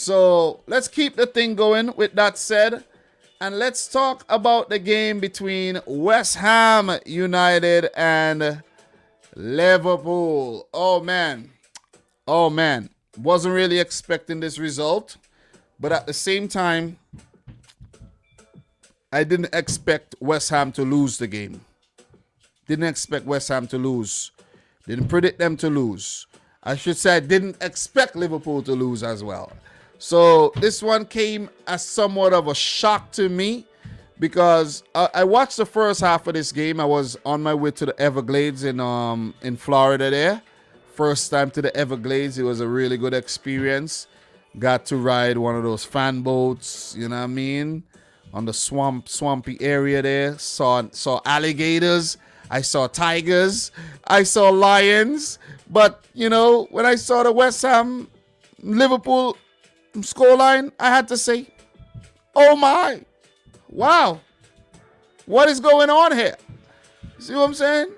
So let's keep the thing going with that said. And let's talk about the game between West Ham United and Liverpool. Oh man. Oh man. Wasn't really expecting this result. But at the same time, I didn't expect West Ham to lose the game. Didn't expect West Ham to lose. Didn't predict them to lose. I should say I didn't expect Liverpool to lose as well. So this one came as somewhat of a shock to me because I watched the first half of this game. I was on my way to the Everglades in Florida there. First time to the Everglades. It was a really good experience. Got to ride one of those fan boats, you know what I mean? On the swampy area there. Saw alligators. I saw tigers. I saw lions. But, you know, when I saw the West Ham Liverpool scoreline, I had to say, oh my, wow, what is going on here? See what I'm saying?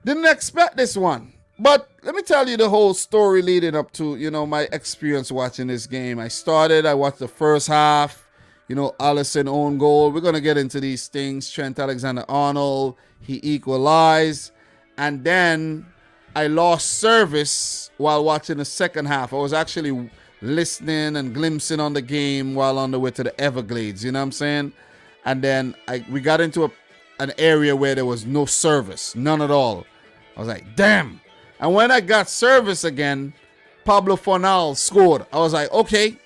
Didn't expect this one. But let me tell you the whole story leading up to, you know, my experience watching this game. I watched the first half, you know, Alisson own goal. We're going to get into these things. Trent Alexander-Arnold, he equalized. And then I lost service while watching the second half. I was actually listening and glimpsing on the game while on the way to the Everglades, you know what I'm saying? And then we got into an area where there was no service, none at all. I was like, damn. And when I got service again, Pablo Fornal scored. I was like, okay,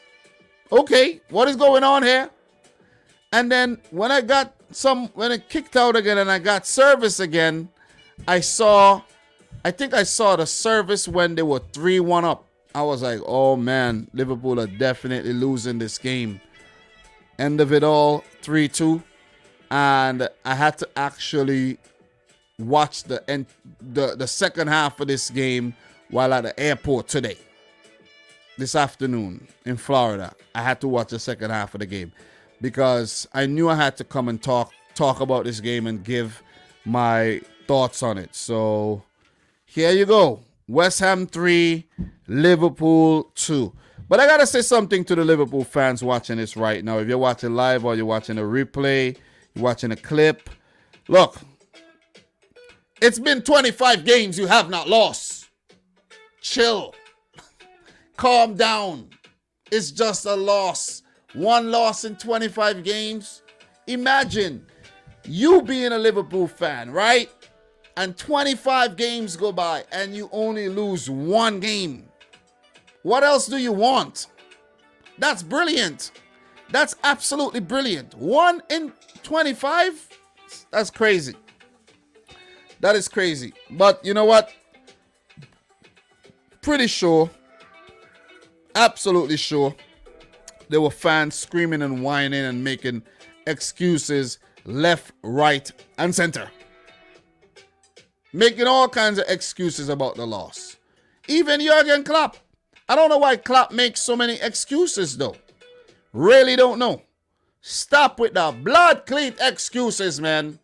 what is going on here? And then when it kicked out again and I got service again, I think I saw the service when they were 3-1 up. I was like, oh man, Liverpool are definitely losing this game. End of it all, 3-2. And I had to actually watch the second half of this game while at the airport today. This afternoon in Florida. I had to watch the second half of the game because I knew I had to come and talk about this game and give my thoughts on it. So here you go. West Ham 3, Liverpool 2. But I got to say something to the Liverpool fans watching this right now. If you're watching live or you're watching a replay, you're watching a clip. Look, it's been 25 games you have not lost. Chill. Calm down. It's just a loss. One loss in 25 games. Imagine you being a Liverpool fan, right? And 25 games go by and you only lose one game. What else do you want? That's brilliant. That's absolutely brilliant. 1 in 25? That's crazy. That is crazy. But you know what? Pretty sure, absolutely sure, there were fans screaming and whining and making excuses left, right, and center. Making all kinds of excuses about the loss. Even Jurgen Klopp. I don't know why Klopp makes so many excuses though. Really don't know. Stop with the blood clean excuses, man.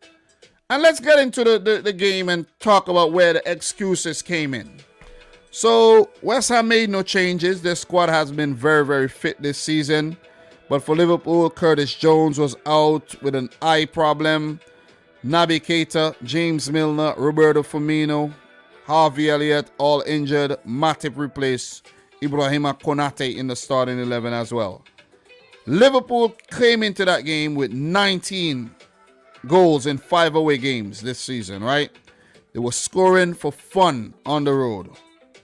And let's get into the game and talk about where the excuses came in. So West Ham made no changes. Their squad has been very, very fit this season. But for Liverpool, Curtis Jones was out with an eye problem. Naby Keita, James Milner, Roberto Firmino, Harvey Elliott, all injured. Matip replaced Ibrahima Konate in the starting 11 as well. Liverpool came into that game with 19 goals in 5 away games this season, right? They were scoring for fun on the road.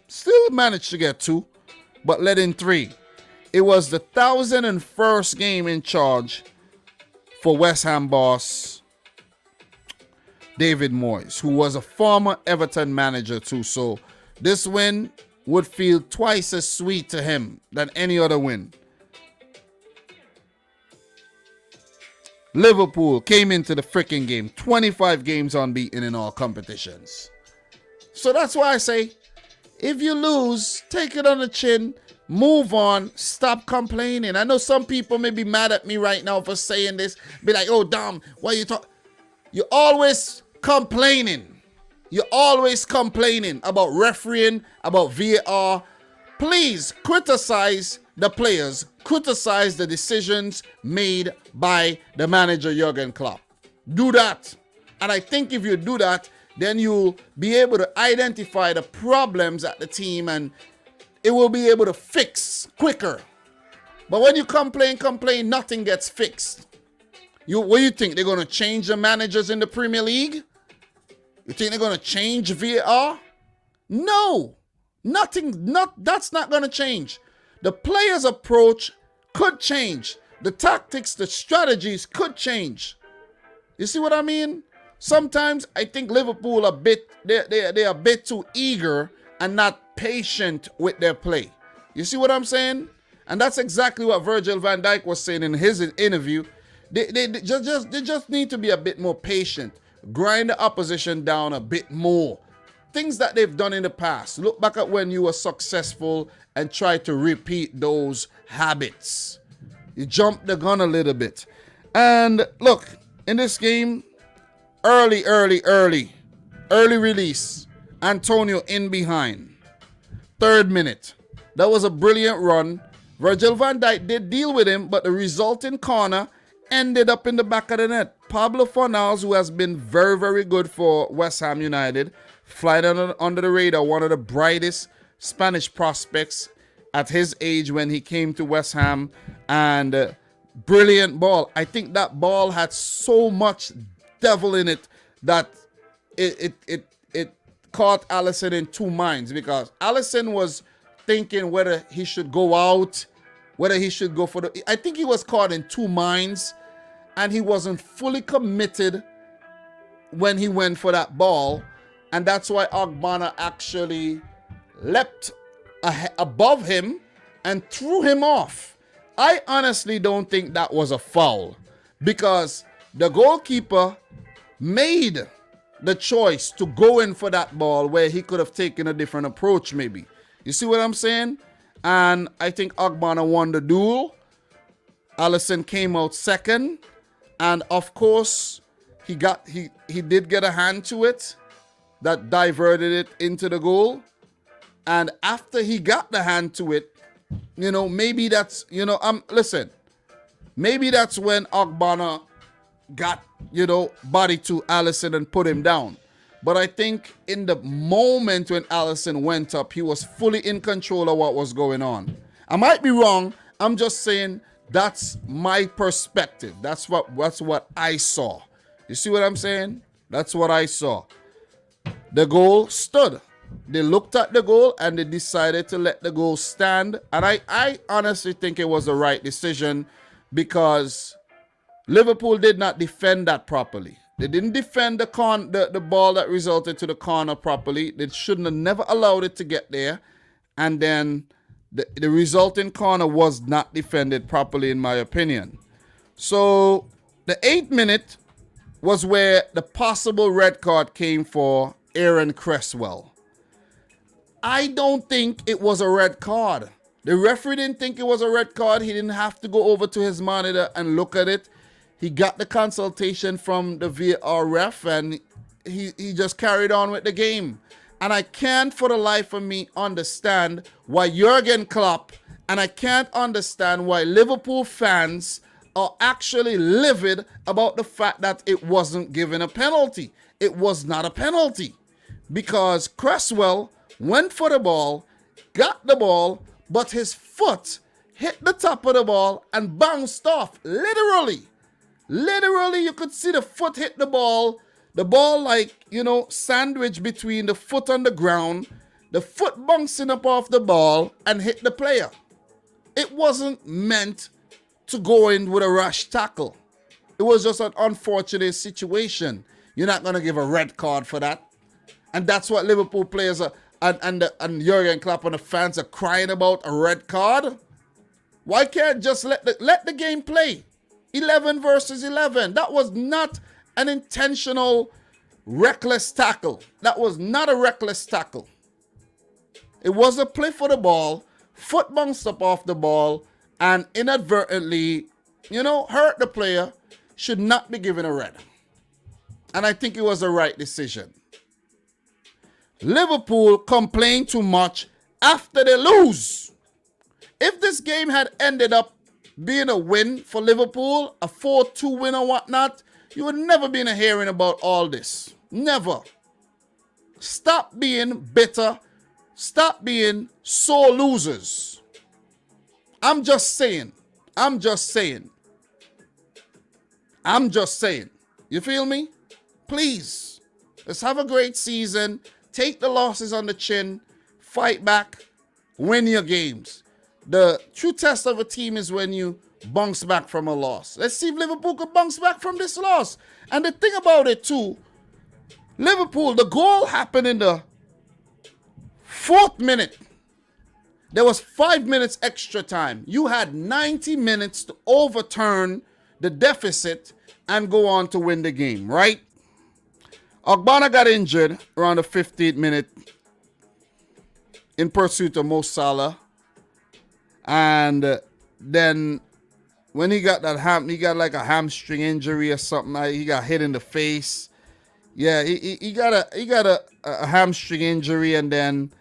Still managed to get 2, but let in 3. It was the 1,001st game in charge for West Ham boss David Moyes, who was a former Everton manager too. So this win would feel twice as sweet to him than any other win. Liverpool came into the freaking game 25 games unbeaten in all competitions. So that's why I say, if you lose, take it on the chin, move on, stop complaining. I know some people may be mad at me right now for saying this. Be like, oh, Dom, why you talk? You're always complaining. You're always complaining about refereeing, about VAR. please criticize the players, criticize the decisions made by the manager Jurgen Klopp. Do that. And I think if you do that, then you'll be able to identify the problems at the team and it will be able to fix quicker. But when you complain, nothing gets fixed. What do you think? They're going to change the managers in the Premier League? You think they're going to change VAR? No. That's not going to change. The players' approach could change. The tactics, the strategies could change. You see what I mean? Sometimes I think Liverpool they're a bit too eager and not patient with their play. You see what I'm saying? And that's exactly what Virgil van Dijk was saying in his interview. They just need to be a bit more patient. Grind the opposition down a bit more. Things that they've done in the past. Look back at when you were successful and try to repeat those habits. You jump the gun a little bit. And look, in this game, early release. Antonio in behind. 3rd minute. That was a brilliant run. Virgil van Dijk did deal with him, but the resulting corner ended up in the back of the net. Pablo Fornals, who has been very, very good for West Ham United, flying under the radar, one of the brightest Spanish prospects at his age when he came to West Ham, and brilliant ball. I think that ball had so much devil in it that it caught Alisson in two minds, because Alisson was thinking whether he should go out, whether he should go for the... I think he was caught in two minds, and he wasn't fully committed when he went for that ball, and that's why Ogbonna actually leapt above him and threw him off. I honestly don't think that was a foul, because the goalkeeper made the choice to go in for that ball where he could have taken a different approach maybe. You see what I'm saying? And I think Ogbonna won the duel. Alisson came out second. And of course, he did get a hand to it that diverted it into the goal. And after he got the hand to it, maybe that's, listen, maybe that's when Ogbonna got, body to Alisson and put him down. But I think in the moment when Alisson went up, he was fully in control of what was going on. I might be wrong. I'm just saying that's my perspective. That's what I saw. You see what I'm saying? That's what I saw. The goal stood. They looked at the goal and they decided to let the goal stand. And I honestly think it was the right decision, because Liverpool did not defend that properly. They didn't defend the ball that resulted to the corner properly. They shouldn't have never allowed it to get there. And then the resulting corner was not defended properly, in my opinion. So the 8th minute was where the possible red card came for Aaron Cresswell. I don't think it was a red card. The referee didn't think it was a red card. He didn't have to go over to his monitor and look at it. He got the consultation from the VAR ref, and he just carried on with the game. And I can't for the life of me understand why Jurgen Klopp, and I can't understand why Liverpool fans are actually livid about the fact that it wasn't given a penalty. It was not a penalty, because Cresswell went for the ball, got the ball, but his foot hit the top of the ball and bounced off, literally. Literally, you could see the foot hit the ball like, sandwiched between the foot on the ground, the foot bouncing up off the ball and hit the player. It wasn't meant to go in with a rash tackle. It was just an unfortunate situation. You're not going to give a red card for that. And that's what Liverpool players are, and Jurgen Klopp and the fans are crying about, a red card. Why can't just let the game play? 11 versus 11. That was not an intentional reckless tackle. That was not a reckless tackle. It was a play for the ball. Foot bounced up off the ball and inadvertently, hurt the player. Should not be given a red. And I think it was the right decision. Liverpool complained too much after they lose. If this game had ended up being a win for Liverpool, a 4-2 win or whatnot, you would never been hearing about all this. Never. Stop being bitter. Stop being sore losers. I'm just saying. You feel me? Please. Let's have a great season. Take the losses on the chin. Fight back. Win your games. The true test of a team is when you bounce back from a loss. Let's see if Liverpool could bounce back from this loss. And the thing about it too, Liverpool, the goal happened in the 4th minute. There was 5 minutes extra time. You had 90 minutes to overturn the deficit and go on to win the game, right? Ogbonna got injured around the 15th minute in pursuit of Mo Salah. And then when he got that he got like a hamstring injury or something. He got hit in the face. Yeah, he got a hamstring injury, and then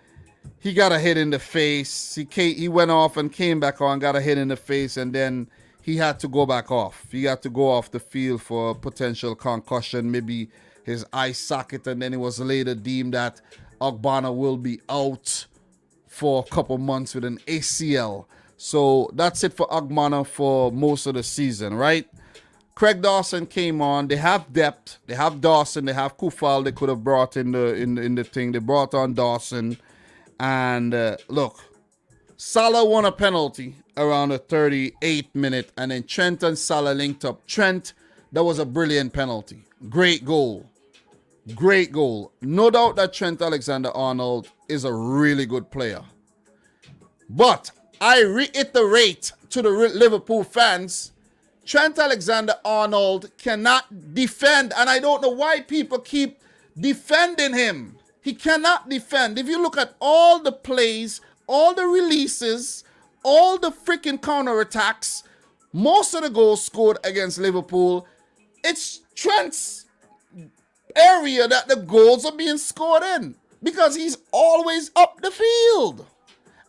he got a hit in the face. He went off and came back on, got a hit in the face, and then he had to go back off. He had to go off the field for a potential concussion, maybe his eye socket, and then it was later deemed that Ogbonna will be out for a couple months with an ACL. So that's it for Ogbonna for most of the season, right? Craig Dawson came on. They have depth. They have Dawson. They have Kufal. They could have brought in the thing. They brought on Dawson. And look, Salah won a penalty around the 38th minute. And then Trent and Salah linked up. Trent, that was a brilliant penalty. Great goal. Great goal. No doubt that Trent Alexander-Arnold is a really good player. But I reiterate to the Liverpool fans, Trent Alexander-Arnold cannot defend, and I don't know why people keep defending him. He cannot defend. If you look at all the plays, all the releases, all the freaking counterattacks, most of the goals scored against Liverpool, it's Trent's area that the goals are being scored in because he's always up the field.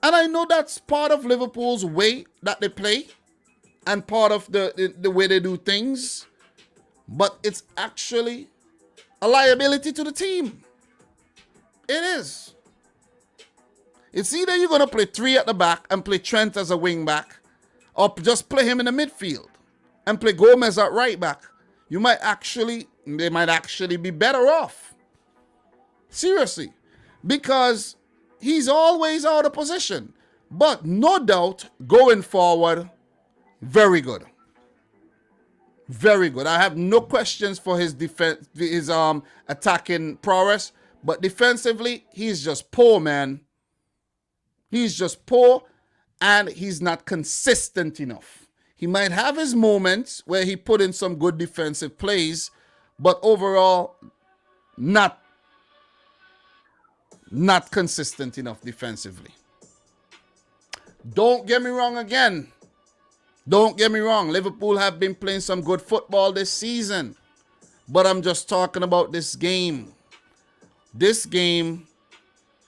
And I know that's part of Liverpool's way that they play and part of the way they do things. But it's actually a liability to the team. It is. It's either you're going to play 3 at the back and play Trent as a wing back, or just play him in the midfield and play Gomez at right back. They might actually be better off. Seriously. Because he's always out of position. But no doubt, going forward, very good. Very good. I have no questions for his defense, his attacking prowess. But defensively, he's just poor, man. He's just poor, and he's not consistent enough. He might have his moments where he put in some good defensive plays, but overall, not consistent enough defensively. Don't get me wrong again. Don't get me wrong. Liverpool have been playing some good football this season. But I'm just talking about this game. This game,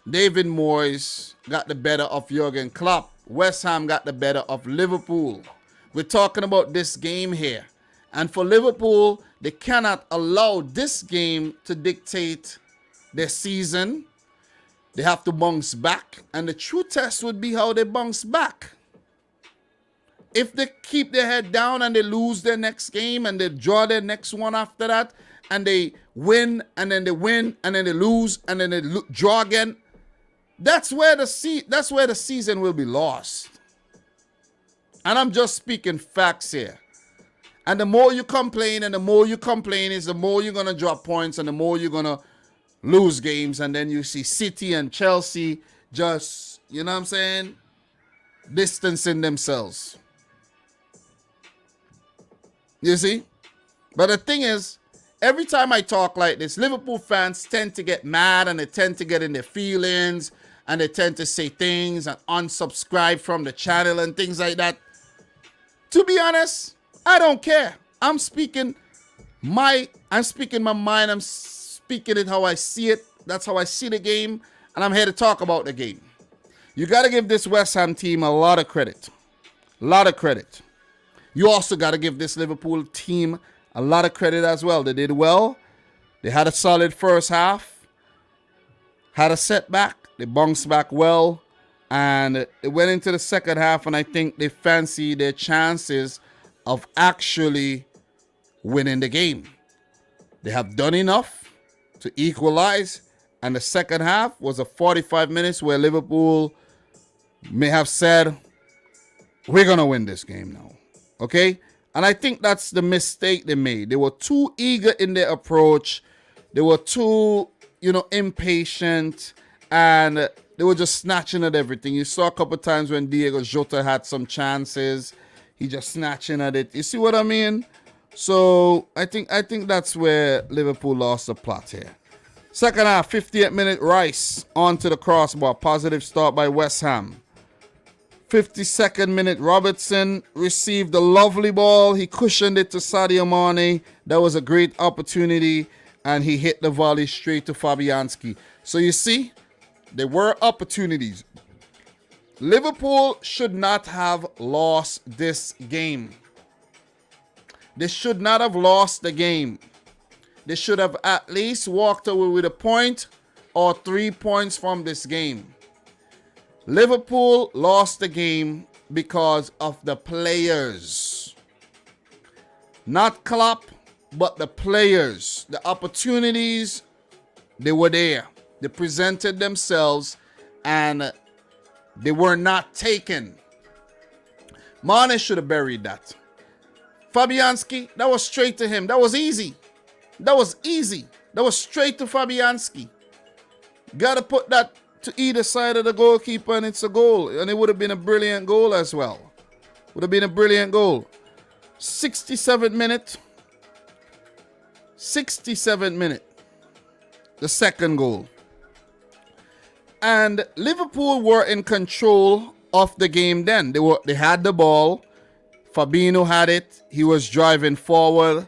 David Moyes got the better of Jurgen Klopp. West Ham got the better of Liverpool. We're talking about this game here. And for Liverpool, they cannot allow this game to dictate their season. They have to bounce back. And the true test would be how they bounce back. If they keep their head down and they lose their next game and they draw their next one after that, and they win and then they win and then they lose and then they draw again, that's where the season will be lost. And I'm just speaking facts here. And the more you complain is the more you're going to drop points and the more you're going to lose games. And then you see City and Chelsea just, you know what I'm saying, distancing themselves. You see? But the thing is, every time I talk like this, Liverpool fans tend to get mad and they tend to get in their feelings and they tend to say things and unsubscribe from the channel and things like that. To be honest, I don't care. I'm speaking my mind. I'm speaking it how I see it. That's how I see the game. And I'm here to talk about the game. You got to give this West Ham team a lot of credit. A lot of credit. You also got to give this Liverpool team a lot of credit as well. They did well. They had a solid first half. Had a setback. They bounced back well. And they went into the second half, and I think they fancy their chances of actually winning the game. They have done enough to equalize, and the second half was a 45 minutes where Liverpool may have said, we're going to win this game now. Okay? And I think that's the mistake they made. They were too eager in their approach. They were too, impatient, and they were just snatching at everything. You saw a couple of times when Diego Jota had some chances. He just snatching at it. You see what I mean? So I think that's where Liverpool lost the plot here. Second half, 58th minute, Rice onto the crossbar. Positive start by West Ham. 52nd minute, Robertson received a lovely ball. He cushioned it to Sadio Mane. That was a great opportunity, and he hit the volley straight to Fabianski. So you see, there were opportunities. Liverpool should not have lost this game. They should not have lost the game. They should have at least walked away with a point or 3 points from this game. Liverpool lost the game because of the players. Not Klopp, but the players. The opportunities, they were there. They presented themselves and they were not taken. Mane should have buried that. Fabianski, that was straight to him. That was easy. That was easy. That was straight to Fabianski. Got to put that to either side of the goalkeeper, and it's a goal. And it would have been a brilliant goal as well. Would have been a brilliant goal. 67th minute. 67th minute. The second goal. And Liverpool were in control of the game then. They had the ball. Fabinho had it. He was driving forward.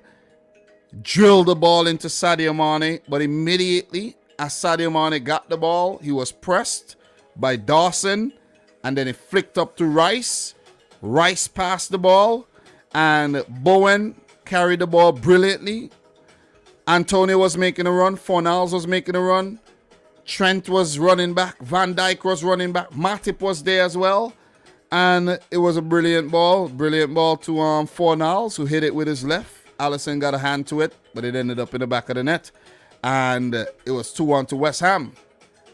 Drilled the ball into Sadio Mane. But immediately as Sadio Mane got the ball, he was pressed by Dawson. And then it flicked up to Rice. Rice passed the ball. And Bowen carried the ball brilliantly. Antonio was making a run. Fornals was making a run. Trent was running back. Van Dijk was running back. Matip was there as well. And it was a brilliant ball. Brilliant ball to Fornals, who hit it with his left. Alisson got a hand to it, but it ended up in the back of the net. And it was 2-1 to West Ham.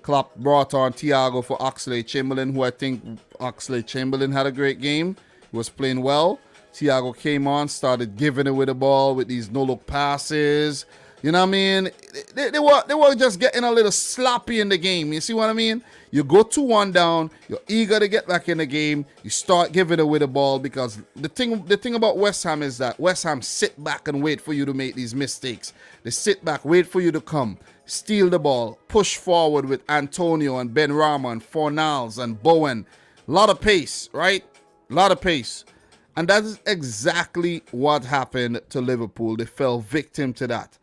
Klopp brought on Thiago for Oxlade-Chamberlain, who I think Oxlade-Chamberlain had a great game. He was playing well. Thiago came on, started giving it with the ball with these no-look passes. You know what I mean? They were just getting a little sloppy in the game. You see what I mean? You go 2-1 down. You're eager to get back in the game. You start giving away the ball because the thing about West Ham is that West Ham sit back and wait for you to make these mistakes. They sit back, wait for you to come, steal the ball, push forward with Antonio and Ben Rama and Fornals and Bowen. A lot of pace, right? A lot of pace. And that is exactly what happened to Liverpool. They fell victim to that.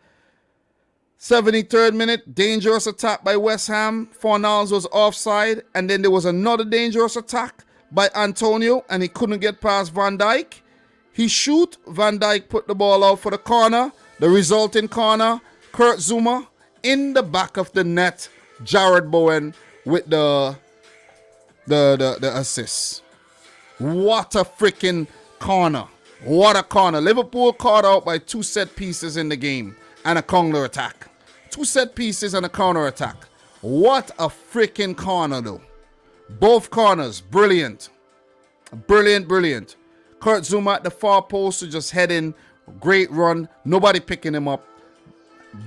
73rd minute, dangerous attack by West Ham. Fornals was offside, and then there was another dangerous attack by Antonio, and he couldn't get past Van Dijk. He shoot, Van Dijk put the ball out for the corner. The resulting corner, Kurt Zouma in the back of the net. Jared Bowen with the assist. What a freaking corner. What a corner. Liverpool caught out by 2 set pieces in the game and a counter attack. 2 set pieces and a counter attack. What a freaking corner though. Both corners, brilliant. Brilliant, brilliant. Kurt Zouma at the far post to just head in. Great run. Nobody picking him up.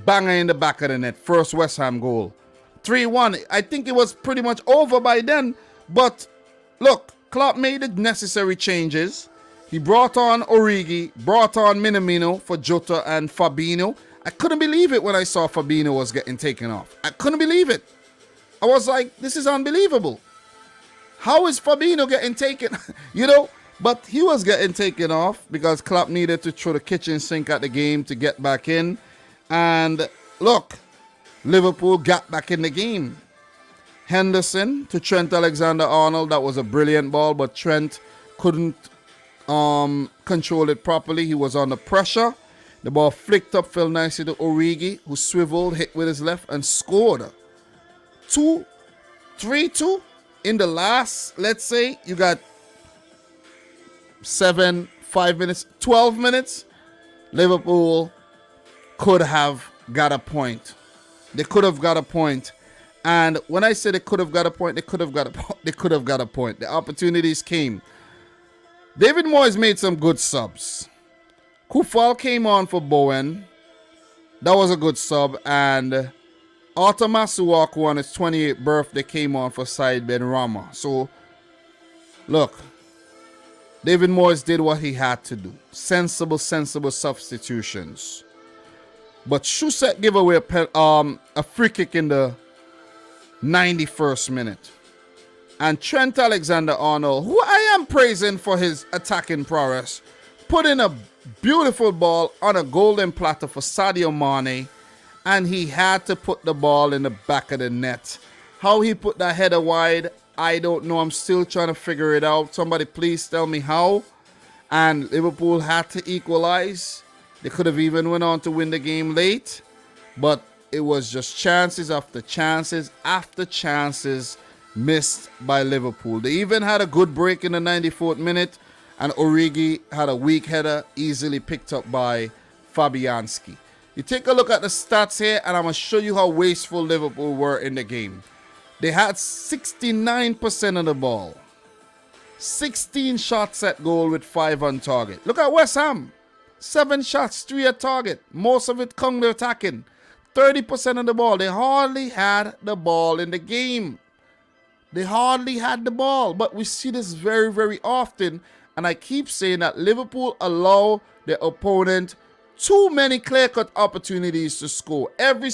Banger in the back of the net. First West Ham goal. 3-1. I think it was pretty much over by then. But look, Klopp made the necessary changes. He brought on Origi, brought on Minamino for Jota and Fabinho. I couldn't believe it when I saw Fabinho was getting taken off. I couldn't believe it. I was like, this is unbelievable. How is Fabinho getting taken? But he was getting taken off because Klopp needed to throw the kitchen sink at the game to get back in. And look, Liverpool got back in the game. Henderson to Trent Alexander-Arnold. That was a brilliant ball, but Trent couldn't control it properly. He was under pressure. The ball flicked up, fell nicely to Origi, who swiveled, hit with his left, and scored. 3-2 in the last, let's say, you got 5 minutes, 12 minutes. Liverpool could have got a point. They could have got a point. And when I say they could have got a point, they could have got a point. The opportunities came. David Moyes made some good subs. Kufal came on for Bowen. That was a good sub. And Arthur Masuaku on his 28th birthday came on for Said Ben Rama. So, look, David Moyes did what he had to do. Sensible substitutions. But Shusek gave away a free kick in the 91st minute. And Trent Alexander-Arnold, who I am praising for his attacking prowess, put in a beautiful ball on a golden platter for Sadio Mane, and he had to put the ball in the back of the net. How he put that header wide, I don't know. I'm still trying to figure it out. Somebody please tell me how. And Liverpool had to equalize. They could have even went on to win the game late, but it was just chances after chances after chances missed by Liverpool. They even had a good break in the 94th minute, and Origi had a weak header easily picked up by Fabianski. You take a look at the stats here, and I'm going to show you how wasteful Liverpool were in the game. They had 69% of the ball. 16 shots at goal with 5 on target. Look at West Ham. 7 shots, 3 at target. Most of it counter-attacking. 30% of the ball. They hardly had the ball in the game. They hardly had the ball. But we see this very, very often. And I keep saying that Liverpool allow their opponent too many clear-cut opportunities to score. Every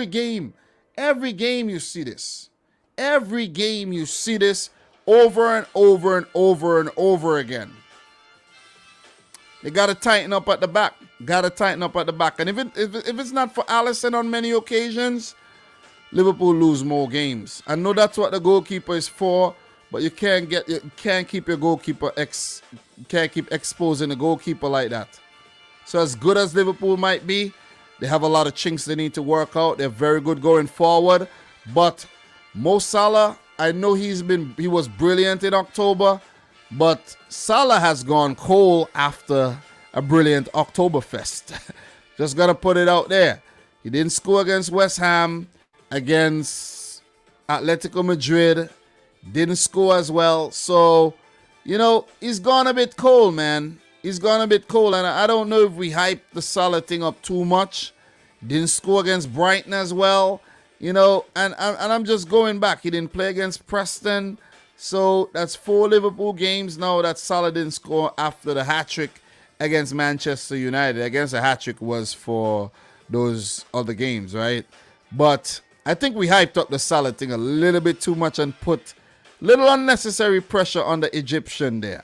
game you see this. Every game you see this over and over and over and over again. They got to tighten up at the back. And if it's not for Alisson on many occasions, Liverpool lose more games. I know that's what the goalkeeper is for, but you can't keep your goalkeeper can't keep exposing the goalkeeper like that. So as good as Liverpool might be, they have a lot of chinks they need to work out. They're very good going forward. But Mo Salah, I know he was brilliant in October, but Salah has gone cold after a brilliant Oktoberfest. Just got to put it out there. He didn't score against West Ham, against Atletico Madrid. Didn't score as well. So, he's gone a bit cold, man. He's gone a bit cold. And I don't know if we hyped the Salah thing up too much. Didn't score against Brighton as well. And I'm just going back. He didn't play against Preston. So that's 4 Liverpool games now that Salah didn't score after the hat-trick against Manchester United. I guess the hat-trick was for those other games, right? But I think we hyped up the Salah thing a little bit too much and put little unnecessary pressure on the Egyptian there.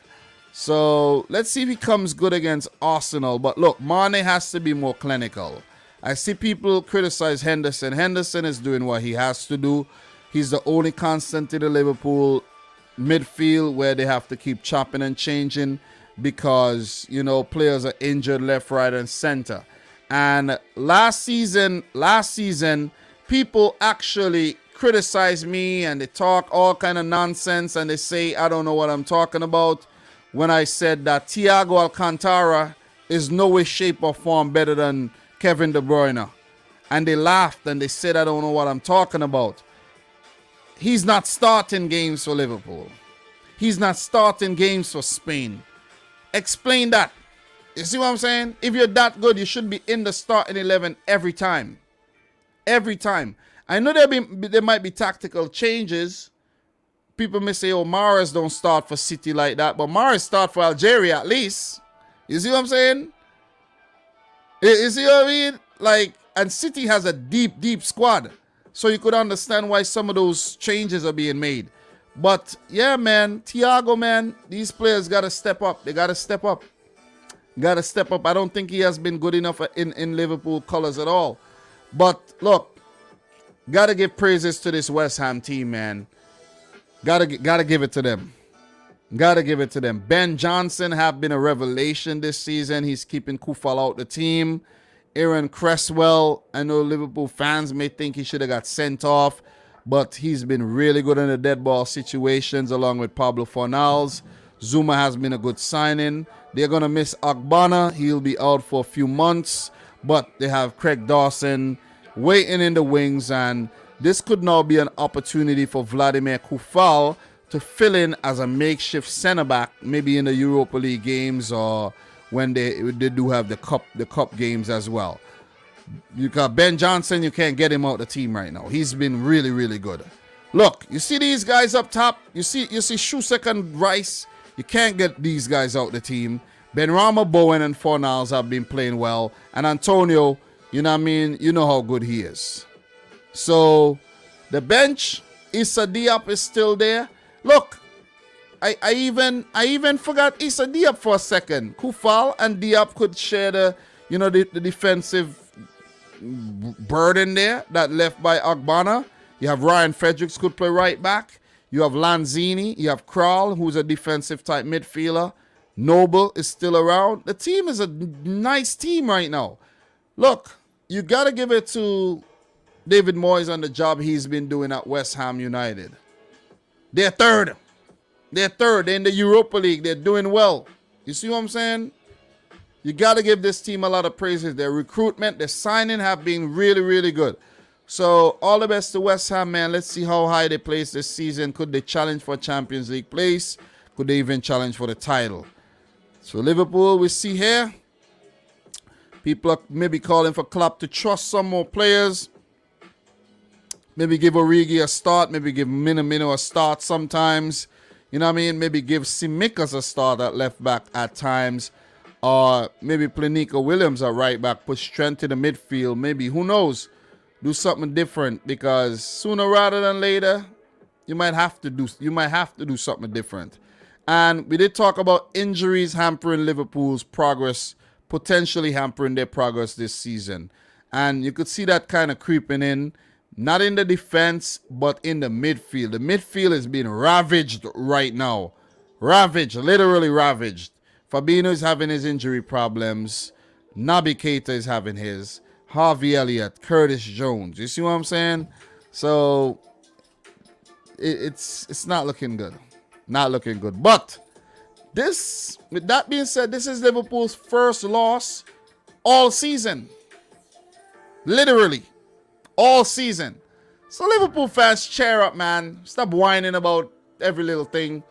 So let's see if he comes good against Arsenal. But look, Mane has to be more clinical. I see people criticize Henderson. Henderson is doing what he has to do. He's the only constant in the Liverpool midfield where they have to keep chopping and changing because, players are injured left, right, and center. And last season, people actually criticize me and they talk all kind of nonsense and they say I don't know what I'm talking about when I said that Thiago Alcantara is no way, shape, or form better than Kevin De Bruyne. And they laughed and they said I don't know what I'm talking about. He's not starting games for Liverpool. He's not starting games for Spain. Explain that. You see what I'm saying? If you're that good, you should be in the starting 11 every time. Every time. I know there might be tactical changes. People may say, Mahrez don't start for City like that. But Mahrez start for Algeria at least. You see what I'm saying? You see what I mean? And City has a deep, deep squad. So you could understand why some of those changes are being made. But, yeah, man, Thiago, man, these players got to step up. They got to step up. I don't think he has been good enough in Liverpool colors at all. But, look, Gotta give praises to this West Ham team, man. Gotta give it to them. Gotta give it to them. Ben Johnson have been a revelation this season. He's keeping Kufal out the team. Aaron Cresswell, I know Liverpool fans may think he should have got sent off, but he's been really good in the dead ball situations along with Pablo Fornals. Zuma has been a good signing. They're going to miss Agbana. He'll be out for a few months, but they have Craig Dawson waiting in the wings, and this could now be an opportunity for Vladimir Kufal to fill in as a makeshift center-back, maybe in the Europa League games or when they do have the cup games as well. You got Ben Johnson, you can't get him out the team right now. He's been really, really good. Look, you see these guys up top? You see Shusek and Rice? You can't get these guys out the team. Benrahma, Bowen, and Fornals have been playing well. And Antonio, you know what I mean? You know how good he is. So, the bench, Issa Diop is still there. Look, I even forgot Issa Diop for a second. Kufal and Diop could share the defensive burden there that left by Agbana. You have Ryan Fredericks could play right back. You have Lanzini. You have Krall, who's a defensive type midfielder. Noble is still around. The team is a nice team right now. Look, you got to give it to David Moyes on the job he's been doing at West Ham United. They're third. They're in the Europa League. They're doing well. You see what I'm saying? You got to give this team a lot of praises. Their recruitment, their signing have been really, really good. So all the best to West Ham, man. Let's see how high they place this season. Could they challenge for Champions League place? Could they even challenge for the title? So Liverpool, we see here. People are maybe calling for Klopp to trust some more players. Maybe give Origi a start. Maybe give Minamino a start sometimes. You know what I mean? Maybe give Tsimikas a start at left back at times. Or maybe play Nico Williams at right back. Put strength in the midfield. Maybe, who knows? Do something different, because sooner rather than later, you might have to do something different. And we did talk about injuries hampering Liverpool's progress, potentially hampering their progress this season. And you could see that kind of creeping in. Not in the defense, but in the midfield. The midfield is being ravaged right now. Ravaged, literally ravaged. Fabinho is having his injury problems. Naby Keita is having his. Harvey Elliott, Curtis Jones. You see what I'm saying? So, it's not looking good. Not looking good. But, with that being said, this is Liverpool's first loss all season. Literally. All season. So Liverpool fans, cheer up, man. Stop whining about every little thing.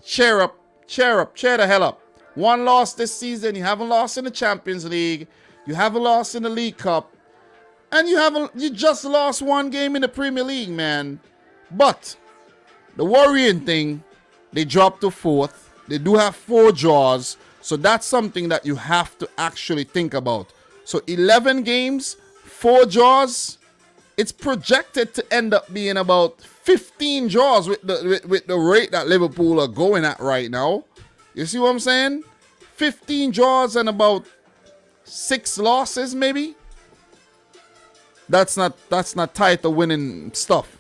Cheer up. Cheer the hell up. One loss this season. You haven't lost in the Champions League. You haven't lost in the League Cup. And you just lost one game in the Premier League, man. But the worrying thing, they dropped to fourth. They do have 4 draws. So that's something that you have to actually think about. So 11 games, 4 draws. It's projected to end up being about 15 draws with the rate that Liverpool are going at right now. You see what I'm saying? 15 draws and about 6 losses, maybe. That's not title winning stuff.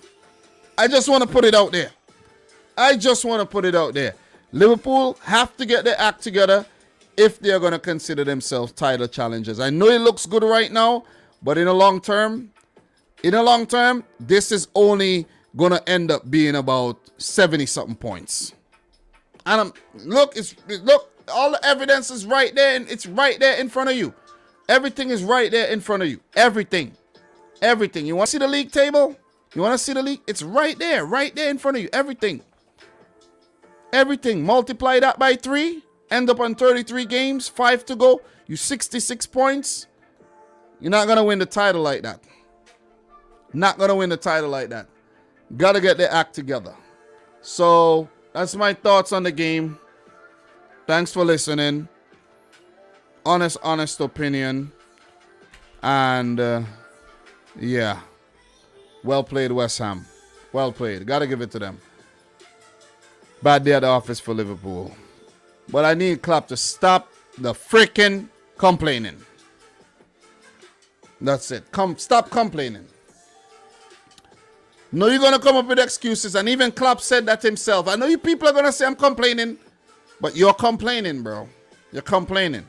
I just want to put it out there. Liverpool have to get their act together if they are going to consider themselves title challengers. I know it looks good right now, but in the long term, this is only going to end up being about 70-something points. And look, all the evidence is right there, and it's right there in front of you. Everything is right there in front of you. Everything. You want to see the league table? You want to see the league? It's right there in front of you. Everything. Multiply that by 3. End up on 33 games, 5 to go. You 66 points. You're not going to win the title like that. Got to get their act together. So, that's my thoughts on the game. Thanks for listening. Honest opinion. And, yeah. Well played, West Ham. Well played. Got to give it to them. Bad day at the office for Liverpool. But I need Klopp to stop the freaking complaining. That's it. Stop complaining. No, you're going to come up with excuses. And even Klopp said that himself. I know you people are going to say I'm complaining, but you're complaining, bro. You're complaining.